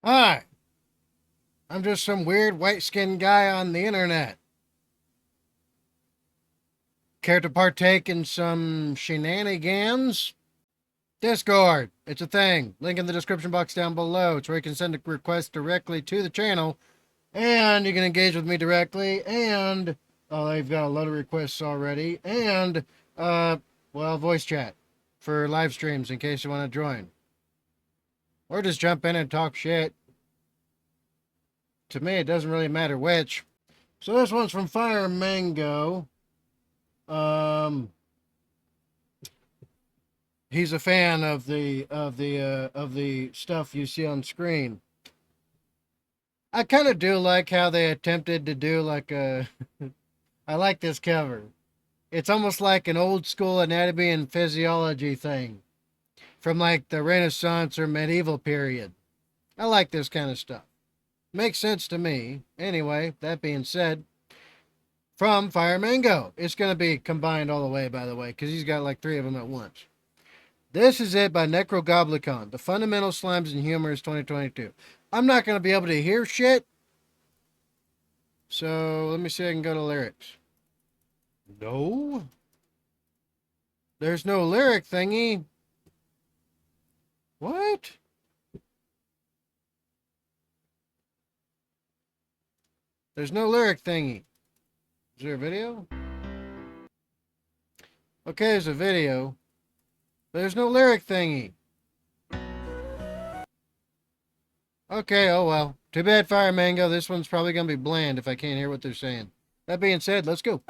Hi, I'm just some weird white-skinned guy on the internet. Care to partake in some shenanigans? Discord. It's a thing. Link in the description box down below. It's where you can send a request directly to the channel, and you can engage with me directly, and they've got a lot of requests already, and voice chat for live streams in case you want to join. Or just jump in and talk shit. To me, it doesn't really matter which. So this one's from Fire Mango. Um, he's a fan of the stuff you see on screen. I kind of do like how they attempted to do like a. I like this cover. It's almost like an old school anatomy and physiology thing from like the Renaissance or medieval period. I like this kind of stuff. Makes sense to me. Anyway, that being said, from Fire Mango, it's going to be combined all the way, by the way, because he's got like three of them at once. This is it by Nekrogoblikon. The Fundamental Slimes and Humors 2022. I'm not going to be able to hear shit. So let me see if I can go to lyrics. No. There's no lyric thingy. What? There's no lyric thingy. Is there a video? Okay, there's a video. But there's no lyric thingy. Okay, oh well. Too bad, Fire Mango. This one's probably going to be bland if I can't hear what they're saying. That being said, let's go.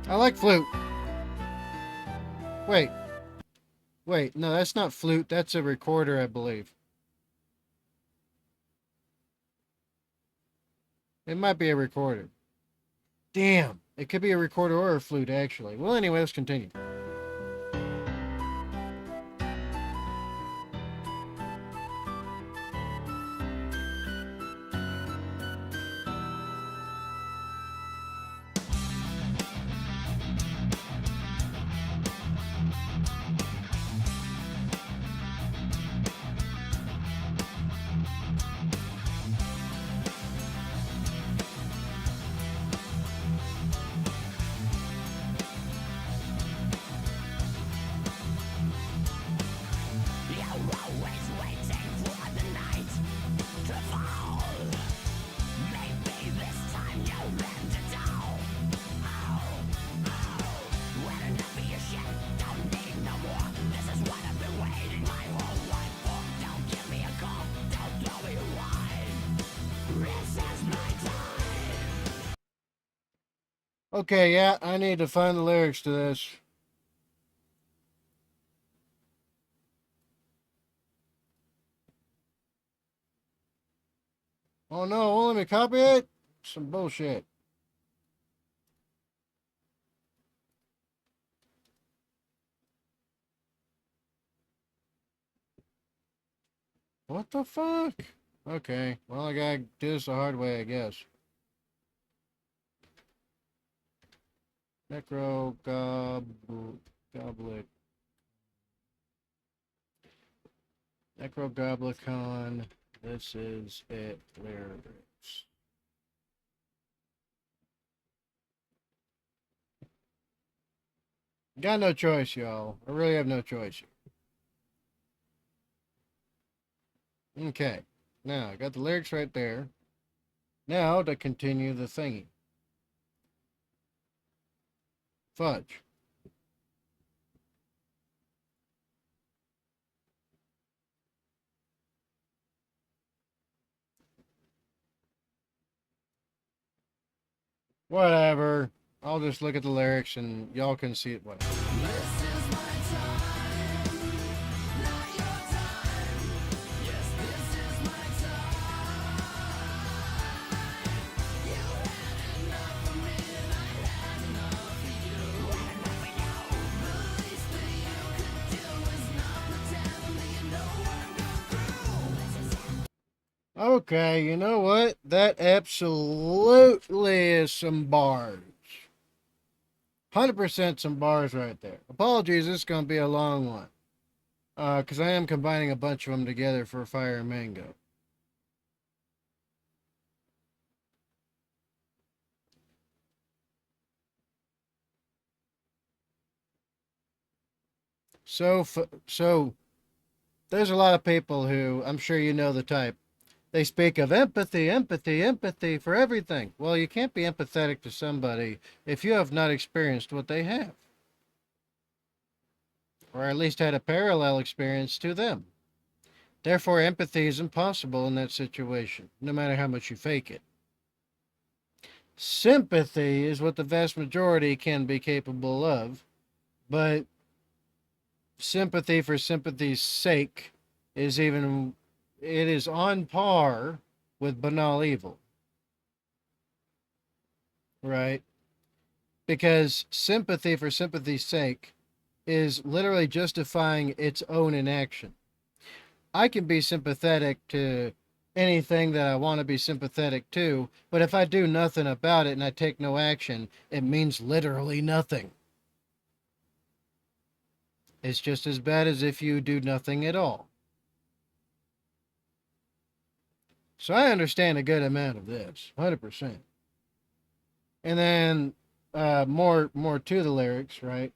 I like flute. Wait. Wait, no, that's not flute. That's a recorder, I believe. It might be a recorder. Damn. It could be a recorder or a flute, actually. Well, anyway, let's continue. Okay, yeah, I need to find the lyrics to this. Oh no, won't let me copy it? Some bullshit. What the fuck? Okay, well, I gotta do this the hard way, I guess. Goblet. Necrogoblikon. This is it. Lyrics. Got no choice, y'all. I really have no choice. Okay. Now, I got the lyrics right there. Now, to continue the thingy. Fudge. Whatever. I'll just look at the lyrics and y'all can see it. Whatever. Okay, you know what? That absolutely is some bars. 100% some bars right there. Apologies, this is going to be a long one. Because I am combining a bunch of them together for fire and mango. So there's a lot of people who, I'm sure you know the type. They speak of empathy, empathy, empathy for everything. Well, you can't be empathetic to somebody if you have not experienced what they have, or at least had a parallel experience to them. Therefore, empathy is impossible in that situation, no matter how much you fake it. Sympathy is what the vast majority can be capable of, but sympathy for sympathy's sake is even, it is on par with banal evil, right? Because sympathy for sympathy's sake is literally justifying its own inaction. I can be sympathetic to anything that I want to be sympathetic to, but if I do nothing about it and I take no action, it means literally nothing. It's just as bad as if you do nothing at all. So I understand a good amount of this, 100%. And then more to the lyrics, right?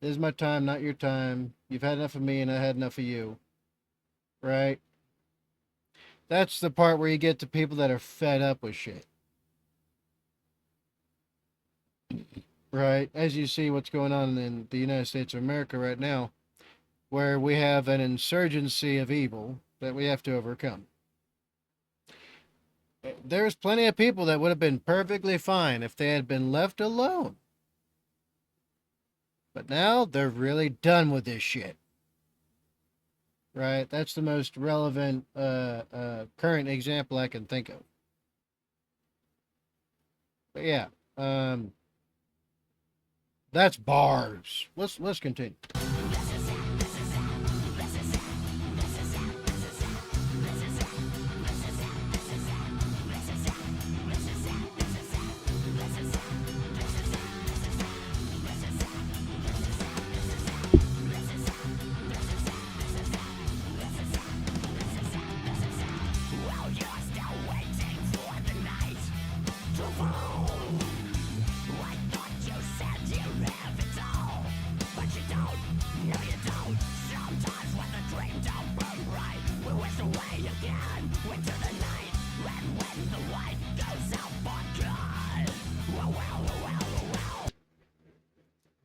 This is my time, not your time. You've had enough of me and I had enough of you, right? That's the part where you get to people that are fed up with shit, right? As you see what's going on in the United States of America right now, where we have an insurgency of evil that we have to overcome. There's plenty of people that would have been perfectly fine if they had been left alone. But now they're really done with this shit. Right? That's the most relevant current example I can think of. But yeah, um, that's bars. Let's continue.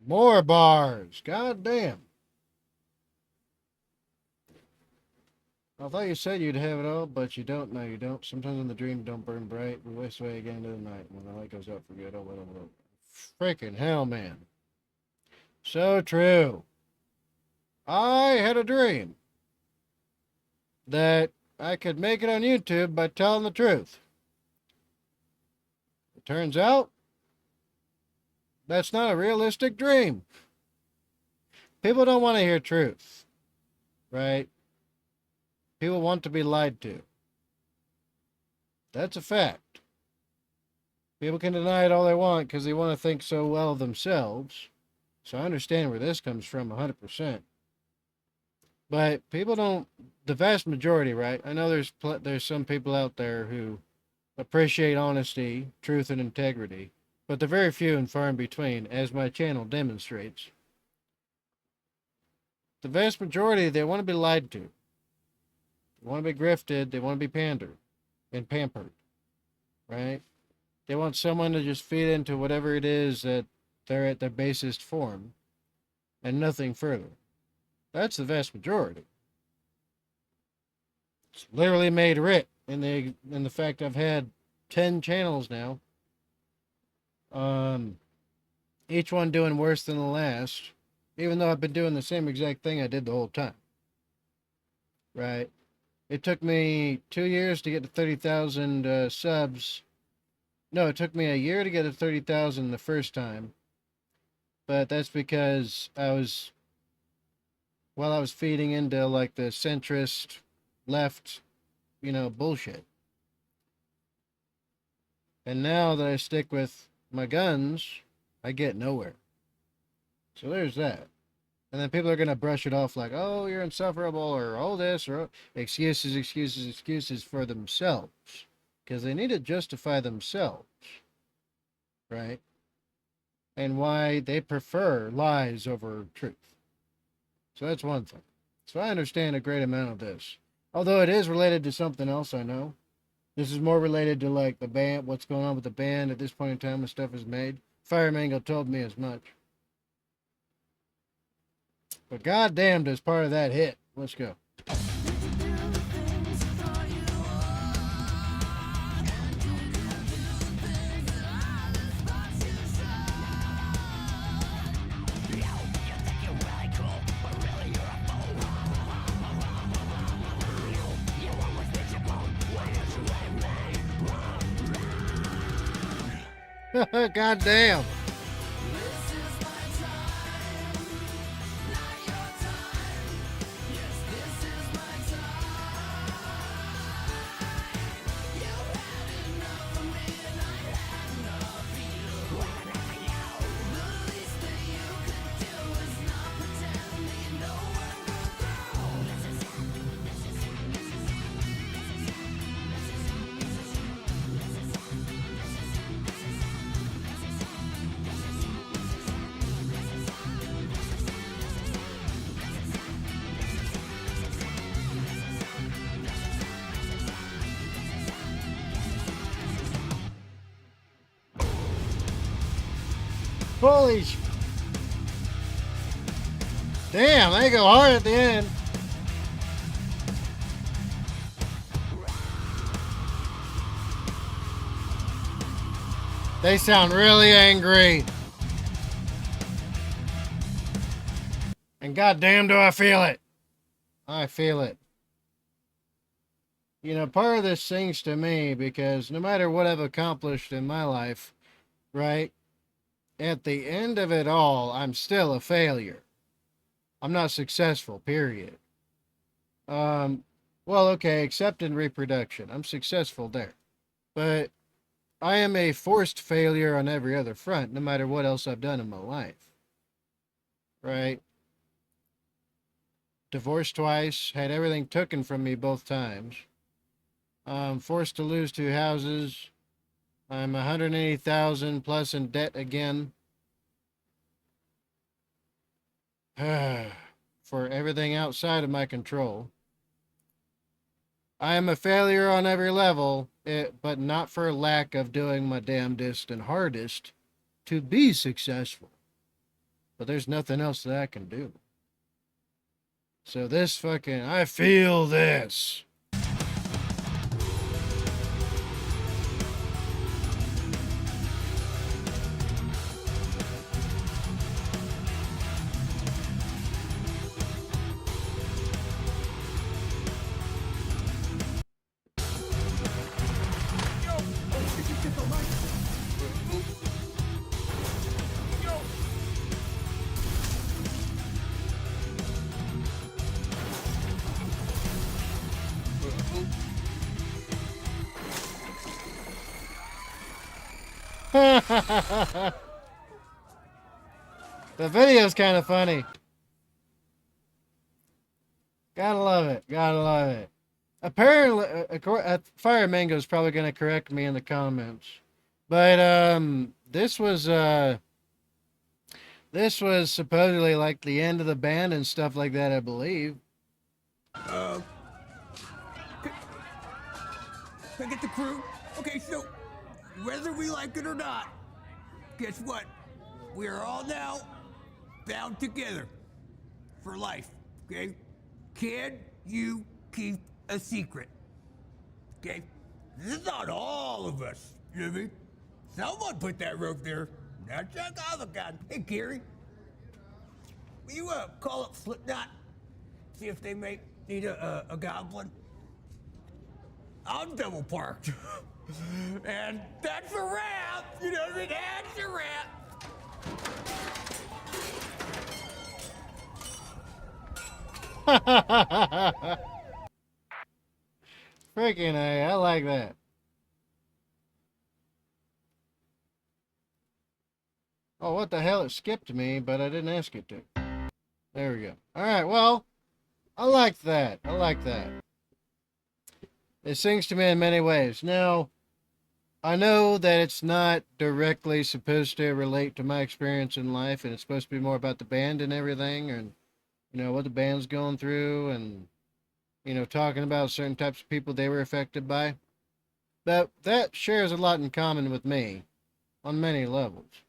More bars. God damn. I thought you said you'd have it all, but you don't. No, you don't. Sometimes when the dream don't burn bright, we waste away again into the night. When the light goes out for good, oh, well. Freaking hell, man. So true. I had a dream that I could make it on YouTube by telling the truth. It turns out that's not a realistic dream. People don't want to hear truth, right? People want to be lied to. That's a fact. People can deny it all they want because they want to think so well of themselves. So I understand where this comes from 100%. But people don't, the vast majority, right? I know there's some people out there who appreciate honesty, truth, and integrity, but they're very few and far in between, as my channel demonstrates. The vast majority, they want to be lied to. They want to be grifted. They want to be pandered and pampered, right? They want someone to just feed into whatever it is that they're at their basest form and nothing further. That's the vast majority. It's literally made writ in the fact I've had 10 channels now. Each one doing worse than the last, even though I've been doing the same exact thing I did the whole time. Right? It took me 2 years to get to 30,000 subs. No, it took me a year to get to 30,000 the first time. But that's because I was feeding into like the centrist left, bullshit. And now that I stick with my guns, I get nowhere. So there's that. And then people are going to brush it off like, oh, you're insufferable, or oh, this, or oh. Excuses, excuses, excuses for themselves. Because they need to justify themselves, right? And why they prefer lies over truth. So that's one thing. So I understand a great amount of this. Although it is related to something else, I know. This is more related to like the band, what's going on with the band at this point in time when stuff is made. Fire Mango told me as much. But goddamn, does part of that hit. Let's go. Goddamn. Holy sh... Damn, they go hard at the end. They sound really angry. And goddamn do I feel it. I feel it. You know, part of this sings to me because no matter what I've accomplished in my life, right? At the end of it all, I'm still a failure. I'm not successful, period. Well, okay, except in reproduction. I'm successful there. But I am a forced failure on every other front, no matter what else I've done in my life. Right? Divorced twice, had everything taken from me both times. Forced to lose 2 houses. I'm 180,000 plus in debt again. For everything outside of my control. I am a failure on every level, but not for lack of doing my damnedest and hardest to be successful. But there's nothing else that I can do. So this fucking, I feel this. The video's kind of funny. Gotta love it. Gotta love it. Apparently, Fire Mango's probably gonna correct me in the comments, but this was supposedly like the end of the band and stuff like that, I believe. Can I get the crew? Okay, so whether we like it or not, guess what? We are all now bound together for life, okay? Can you keep a secret? Okay? This is not all of us, you know what I mean? Someone put that rope there. Not Chuck Avocado. Hey, Gary. Will you call up Slipknot? See if they may need a goblin? I'm double parked. And that's a wrap! You know what I mean? That's a wrap! Freaking A, I like that. Oh, what the hell? It skipped me, but I didn't ask it to. There we go. All right. Well, I like that. I like that. It sings to me in many ways. Now, I know that it's not directly supposed to relate to my experience in life, and it's supposed to be more about the band and everything, and what the band's going through, and talking about certain types of people they were affected by. But that shares a lot in common with me on many levels.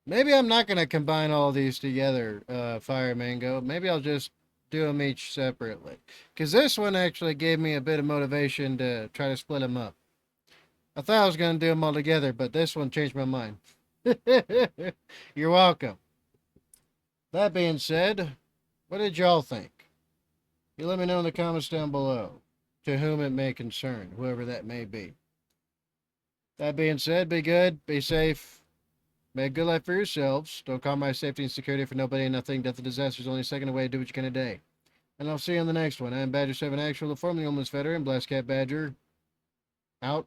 Maybe I'm not going to combine all these together, Fire Mango. Maybe I'll just do them each separately. Because this one actually gave me a bit of motivation to try to split them up. I thought I was going to do them all together, but this one changed my mind. You're welcome. That being said, what did y'all think? You let me know in the comments down below, to whom it may concern, whoever that may be. That being said, be good, be safe, make a good life for yourselves. Don't compromise safety and security for nobody and nothing. Death and disaster is only a second away. Do what you can today. And I'll see you on the next one. I'm Badger 7 Actual, the formerly homeless veteran, Blast Cat Badger, out.